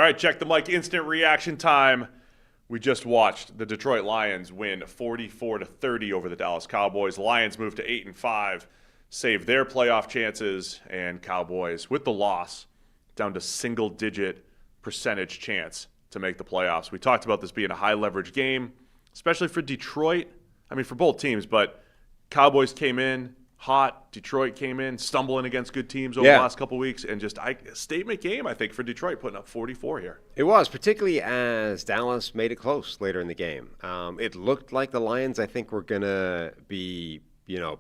right, check the mic. Instant reaction time. We just watched the Detroit Lions win 44-30 over the Dallas Cowboys. Lions moved to 8-5, saved their playoff chances, and Cowboys, with the loss, down to single-digit percentage chance to make the playoffs. We talked about this being a high-leverage game, especially for Detroit. I mean, for both teams, but Cowboys came in hot. Detroit came in stumbling against good teams over the last couple of weeks, and just a statement game, I think, for Detroit, putting up 44 here. It was, particularly as Dallas made it close later in the game. It looked like the Lions, I think, were going to be,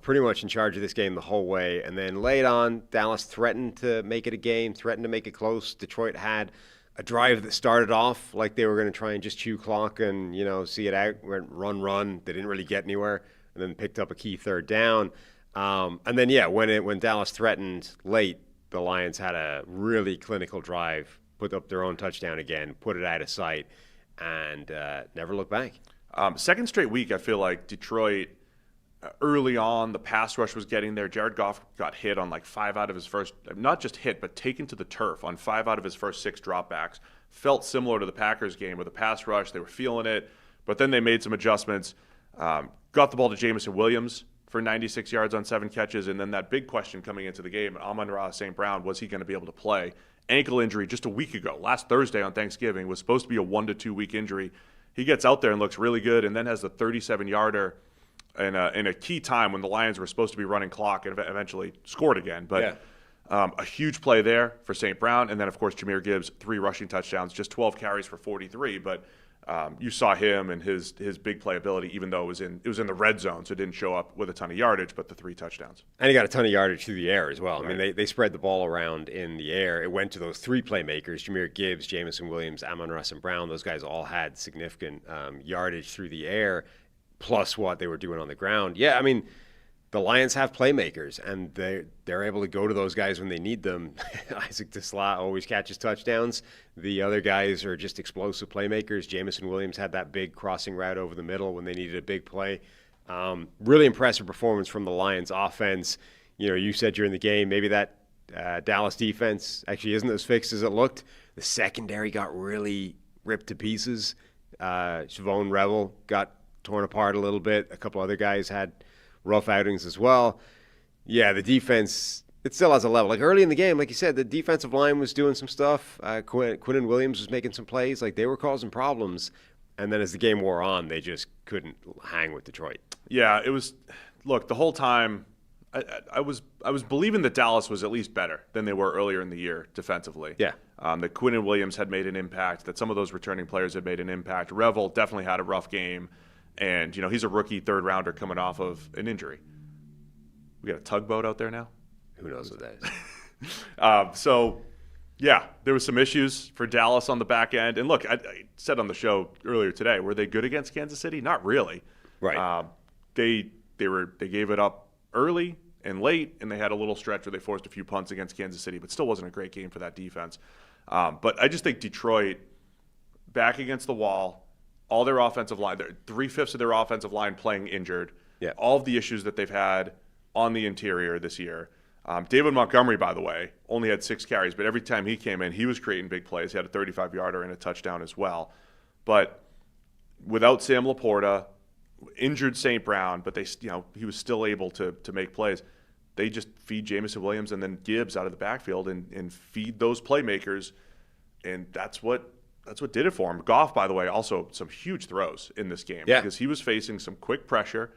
pretty much in charge of this game the whole way. And then late on, Dallas threatened to make it a game, threatened to make it close. Detroit had a drive that started off like they were going to try and just chew clock and, see it out, went run. They didn't really get anywhere, and then picked up a key third down. And then, when Dallas threatened late, the Lions had a really clinical drive, put up their own touchdown again, put it out of sight, and never looked back. Second straight week, I feel like Detroit, early on, the pass rush was getting there. Jared Goff got hit on like 5 out of his first, not just hit, but taken to the turf on 5 out of his first 6 dropbacks. Felt similar to the Packers game with the pass rush. They were feeling it, but then they made some adjustments. Got the ball to Jameson Williams for 96 yards on 7 catches, and then that big question coming into the game, Amon-Ra St. Brown, was he going to be able to play? Ankle injury just a week ago, last Thursday on Thanksgiving, was supposed to be a 1 to 2 week injury. He gets out there and looks really good, and then has the 37-yarder in a key time when the Lions were supposed to be running clock, and eventually scored again. But a huge play there for St. Brown, and then, of course, Jahmyr Gibbs, 3 rushing touchdowns, just 12 carries for 43, but you saw him and his big playability, even though it was in the red zone, so it didn't show up with a ton of yardage, but the 3 touchdowns. And he got a ton of yardage through the air as well. Right. I mean, they spread the ball around in the air. It went to those 3 playmakers, Jahmyr Gibbs, Jameson Williams, Amon-Ra St. Brown. Those guys all had significant yardage through the air, plus what they were doing on the ground. Yeah, I mean, the Lions have playmakers, and they're able to go to those guys when they need them. Isaac Tisla always catches touchdowns. The other guys are just explosive playmakers. Jameson Williams had that big crossing route over the middle when they needed a big play. Really impressive performance from the Lions offense. You said during the game maybe that Dallas defense actually isn't as fixed as it looked. The secondary got really ripped to pieces. Siobhan Revel got torn apart a little bit. A couple other guys had rough outings as well. Yeah, the defense, it still has a level. Like early in the game, like you said, the defensive line was doing some stuff. Quinnen Williams was making some plays. Like they were causing problems. And then as the game wore on, they just couldn't hang with Detroit. Yeah, it was. Look, the whole time, I was believing that Dallas was at least better than they were earlier in the year defensively. Yeah. That Quinnen Williams had made an impact. That some of those returning players had made an impact. Revel definitely had a rough game. And, he's a rookie third-rounder coming off of an injury. We got a tugboat out there now? Who knows what that is? There was some issues for Dallas on the back end. And, look, I said on the show earlier today, were they good against Kansas City? Not really. Right. They gave it up early and late, and they had a little stretch where they forced a few punts against Kansas City, but still wasn't a great game for that defense. But I just think Detroit, back against the wall, all their offensive line, 3/5 of their offensive line playing injured. Yeah. All of the issues that they've had on the interior this year. David Montgomery, by the way, only had 6 carries, but every time he came in, he was creating big plays. He had a 35-yarder and a touchdown as well. But without Sam Laporta, injured St. Brown, but he was still able to make plays. They just feed Jameson Williams and then Gibbs out of the backfield and feed those playmakers, and that's what did it for him. Goff, by the way, also some huge throws in this game because he was facing some quick pressure,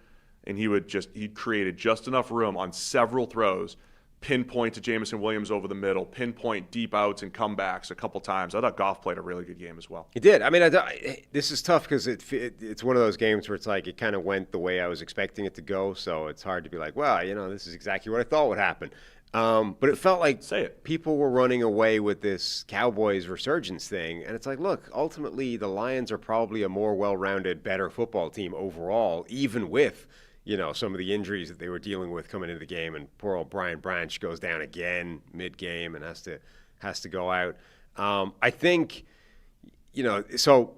and he created just enough room on several throws, pinpoint to Jameson Williams over the middle, pinpoint deep outs and comebacks a couple times. I thought Goff played a really good game as well. He did. I mean, this is tough because it's one of those games where it's like it kind of went the way I was expecting it to go, so it's hard to be like, well, this is exactly what I thought would happen. But it felt like people were running away with this Cowboys resurgence thing. And it's like, look, ultimately the Lions are probably a more well-rounded, better football team overall, even with, some of the injuries that they were dealing with coming into the game. And poor old Brian Branch goes down again mid-game and has to go out. I think, so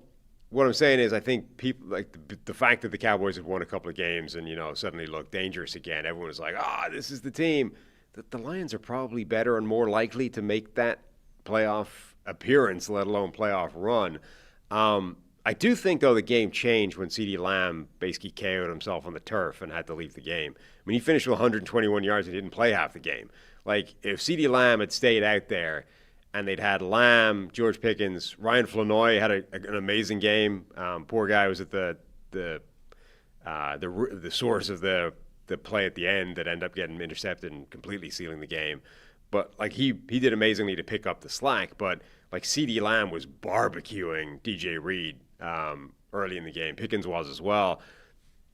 what I'm saying is I think people, like the fact that the Cowboys have won a couple of games and, suddenly look dangerous again, everyone was like, this is the team. The Lions are probably better and more likely to make that playoff appearance, let alone playoff run. I do think, though, the game changed when CeeDee Lamb basically KO'd himself on the turf and had to leave the game. I mean, he finished with 121 yards and didn't play half the game. Like, if CeeDee Lamb had stayed out there and they'd had Lamb, George Pickens, Ryan Flanoy had an amazing game. Poor guy was at the source of the play at the end that ended up getting intercepted and completely sealing the game. But like he did amazingly to pick up the slack. But like CeeDee Lamb was barbecuing DJ Reed early in the game. Pickens was as well.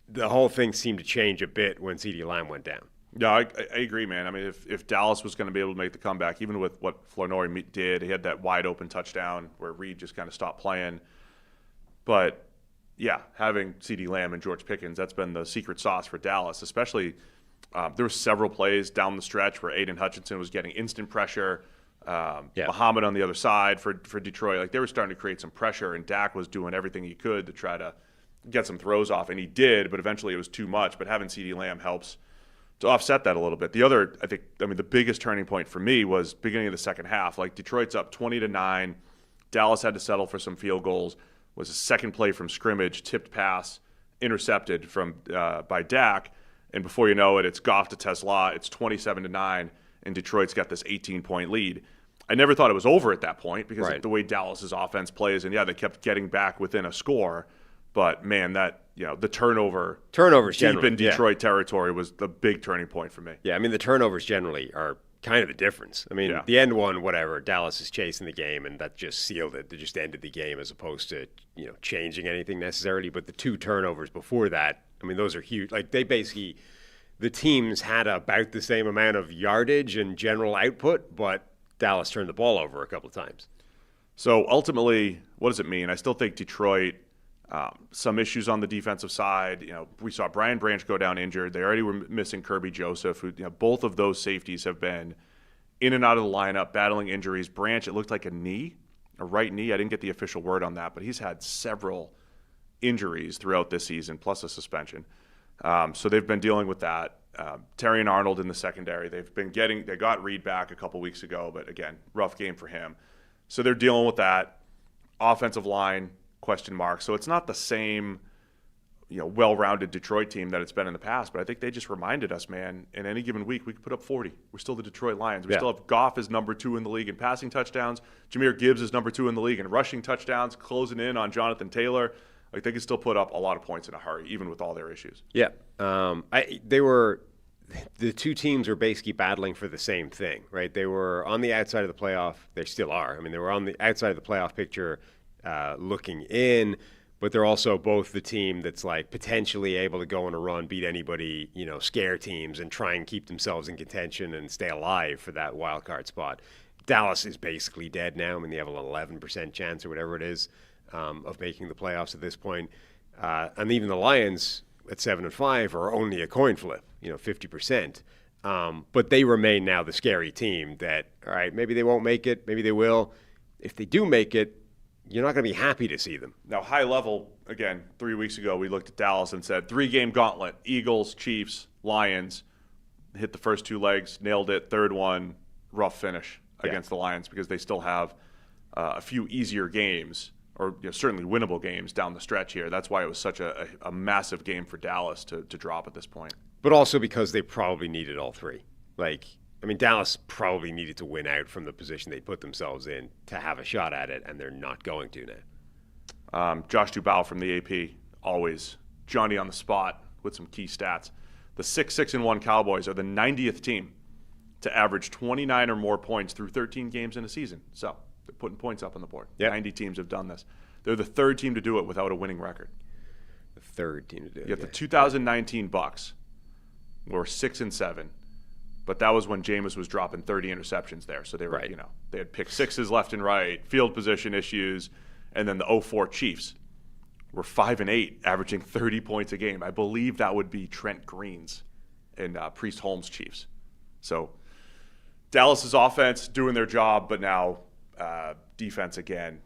The whole thing seemed to change a bit when CeeDee Lamb went down. Yeah, I agree, man. I mean, if Dallas was going to be able to make the comeback, even with what Flournoy did, he had that wide open touchdown where Reed just kind of stopped playing. But yeah, having CeeDee Lamb and George Pickens, that's been the secret sauce for Dallas, especially there were several plays down the stretch where Aiden Hutchinson was getting instant pressure. Muhammad on the other side for Detroit. Like, they were starting to create some pressure, and Dak was doing everything he could to try to get some throws off, and he did, but eventually it was too much. But having CeeDee Lamb helps to offset that a little bit. The other, the biggest turning point for me was beginning of the second half. Like, Detroit's up 20-9. Dallas had to settle for some field goals. Was a second play from scrimmage, tipped pass, intercepted by Dak. And before you know it, it's Goff to Tesla. It's 27-9, and Detroit's got this 18-point lead. I never thought it was over at that point because of the way Dallas's offense plays. And, yeah, they kept getting back within a score. But, man, the turnovers deep in Detroit territory was the big turning point for me. Yeah, I mean, the turnovers generally are kind of the difference. I mean, the end one, whatever, Dallas is chasing the game, and that just sealed it. They just ended the game as opposed to, changing anything necessarily. But the two turnovers before that, I mean, those are huge. Like, the teams had about the same amount of yardage and general output, but Dallas turned the ball over a couple of times. So, ultimately, what does it mean? I still think Detroit, some issues on the defensive side. We saw Brian Branch go down injured. They already were missing Kirby Joseph, who, both of those safeties have been in and out of the lineup, battling injuries. Branch, it looked like a right knee. I didn't get the official word on that, but he's had several injuries throughout this season, plus a suspension. So they've been dealing with that. Terry and Arnold in the secondary. They got Reed back a couple weeks ago, but again, rough game for him. So they're dealing with that. Offensive line, question mark. So it's not the same, well-rounded Detroit team that it's been in the past, but I think they just reminded us, man, in any given week, we could put up 40. We're still the Detroit Lions. We still have Goff as number 2 in the league in passing touchdowns. Jahmyr Gibbs is number 2 in the league in rushing touchdowns, closing in on Jonathan Taylor. Like, they can still put up a lot of points in a hurry, even with all their issues. Yeah. The two teams were basically battling for the same thing, right? They were on the outside of the playoff. They still are. I mean, they were on the outside of the playoff picture looking in, but they're also both the team that's like potentially able to go on a run, beat anybody, scare teams and try and keep themselves in contention and stay alive for that wild card spot. Dallas is basically dead now. I mean, they have an 11% chance or whatever it is of making the playoffs at this point. And even the Lions at 7-5 are only a coin flip, 50%. But they remain now the scary team that, all right, maybe they won't make it, maybe they will. If they do make it, you're not going to be happy to see them. Now, high level, again, 3 weeks ago, we looked at Dallas and said 3-game gauntlet, Eagles, Chiefs, Lions, hit the first 2 legs, nailed it, third one, rough finish against the Lions because they still have a few easier games or certainly winnable games down the stretch here. That's why it was such a massive game for Dallas to drop at this point. But also because they probably needed all 3. Dallas probably needed to win out from the position they put themselves in to have a shot at it, and they're not going to now. Josh Dubow from the AP, always Johnny on the spot with some key stats. The 6-6-1 Cowboys are the 90th team to average 29 or more points through 13 games in a season. So they're putting points up on the board. Yep. 90 teams have done this. They're the 3rd team to do it without a winning record. The 3rd team to do it. You got the 2019 Bucks, were 6-7. But that was when Jameis was dropping 30 interceptions there. So they were, they had pick sixes left and right, field position issues, and then the 2004 Chiefs were 5-8, averaging 30 points a game. I believe that would be Trent Green's and Priest Holmes Chiefs. So Dallas's offense doing their job, but now defense again.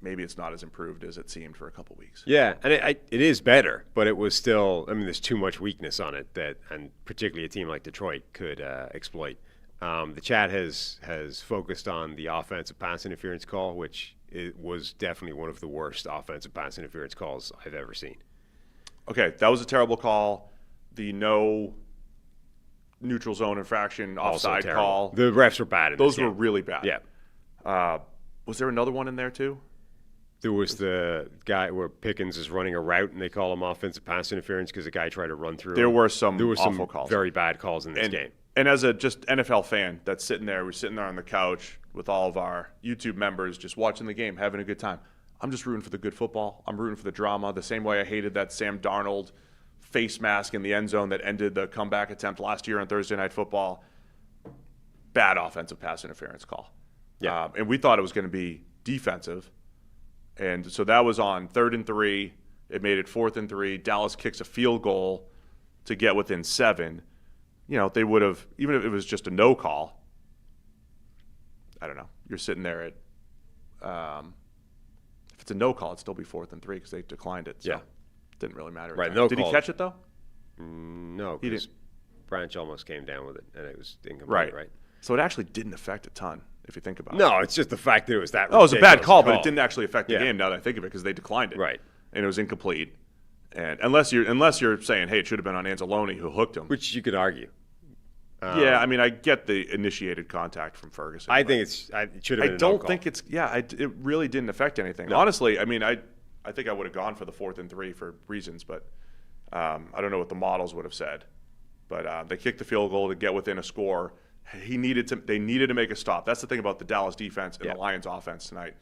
Maybe it's not as improved as it seemed for a couple weeks. Yeah, and it is better, but it was still, there's too much weakness on it and particularly a team like Detroit could exploit. The chat has focused on the offensive pass interference call, which was definitely one of the worst offensive pass interference calls I've ever seen. Okay, that was a terrible call. The no neutral zone infraction offside call. The refs were bad in Those this were game. really bad. Yeah. Was there another one in there too? There was the guy where Pickens is running a route and they call him offensive pass interference because the guy tried to run through. There were some awful awful calls. Very bad calls in this game. And as a just NFL fan that's sitting there, we're sitting there on the couch with all of our YouTube members just watching the game, having a good time. I'm just rooting for the good football. I'm rooting for the drama. The same way I hated that Sam Darnold face mask in the end zone that ended the comeback attempt last year on Thursday Night Football. Bad offensive pass interference call. Yeah. And we thought it was going to be defensive. And so that was on 3rd and 3. It made it 4th and 3. Dallas kicks a field goal to get within 7. You know, they would have, even if it was just a no call, I don't know. You're sitting there at, if it's a no call, it'd still be 4th and 3 because they declined it. So Yeah. it didn't really matter. Right. No Did call. he catch it, though? No, He because didn't. Branch almost came down with it, and it was incomplete, right? So it actually didn't affect a ton, if you think about it. No, it's just the fact that it was that Oh, it was a bad ridiculous call, but it didn't actually affect the Yeah. game now that I think of it because they declined it. Right. And it was incomplete. And unless you're saying, hey, it should have been on Anzalone who hooked him. Which you could argue. Yeah, I mean, I get the initiated contact from Ferguson. I but think it should have been I a don't no-call. think it's it really didn't affect anything. No. Honestly, I mean, I think I would have gone for the 4th and 3 for reasons, but I don't know what the models would have said. But they kicked the field goal to get within a score. They needed to make a stop. That's the thing about the Dallas defense and Yeah. the Lions offense tonight.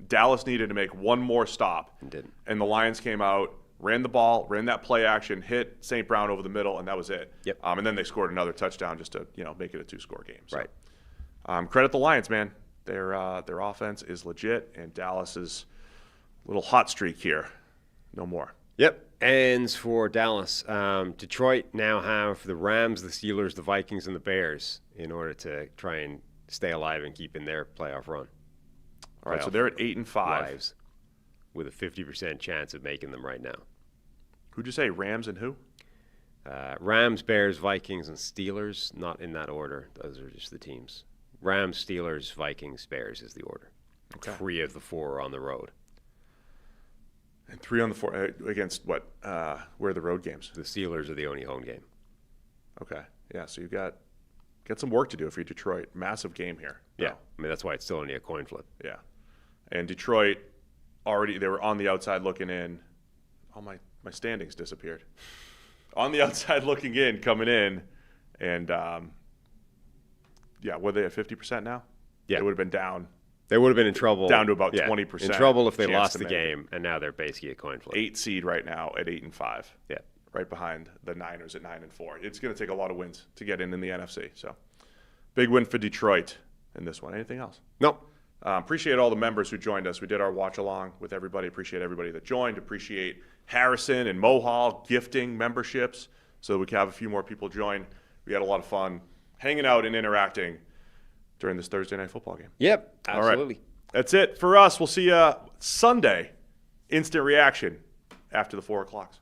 Dallas needed to make one more stop, And didn't. and the Lions came out, ran the ball, ran that play action, hit St. Brown over the middle, and that was it. Yep. And then they scored another touchdown just to make it a 2-score game. So, Right. Credit the Lions, man. Their offense is legit, and Dallas's little hot streak here, no more. Yep. Ends for Dallas. Detroit now have the Rams, the Steelers, the Vikings, and the Bears in order to try and stay alive and keep in their playoff run. All right, so they're at 8-5. Lives with a 50% chance of making them right now. Who'd you say, Rams and who? Rams, Bears, Vikings, and Steelers. Not in that order. Those are just the teams. Rams, Steelers, Vikings, Bears is the order. Okay. 3 of the 4 are on the road. And 3 on the 4 against what? Where are the road games? The Steelers are the only home game. Okay, yeah. So you've got some work to do for Detroit. Massive game here. Yeah, I mean that's why it's still only a coin flip. Yeah, and Detroit they were on the outside looking in. All my standings disappeared. On the outside looking in, coming in, and were they at 50% now? Yeah, they would have been down. They would have been in trouble. Down to about 20%. In trouble if they chance lost to the make game, and now they're basically a coin flip. 8 seed right now at 8-5. Yeah. Right behind the Niners at 9-4. It's going to take a lot of wins to get in the NFC. So, big win for Detroit in this one. Anything else? Nope. Appreciate all the members who joined us. We did our watch along with everybody. Appreciate everybody that joined. Appreciate Harrison and Mohall gifting memberships so that we can have a few more people join. We had a lot of fun hanging out and interacting during this Thursday night football game. Yep. Absolutely. All right. That's it for us. We'll see you Sunday. Instant reaction after the 4 o'clocks.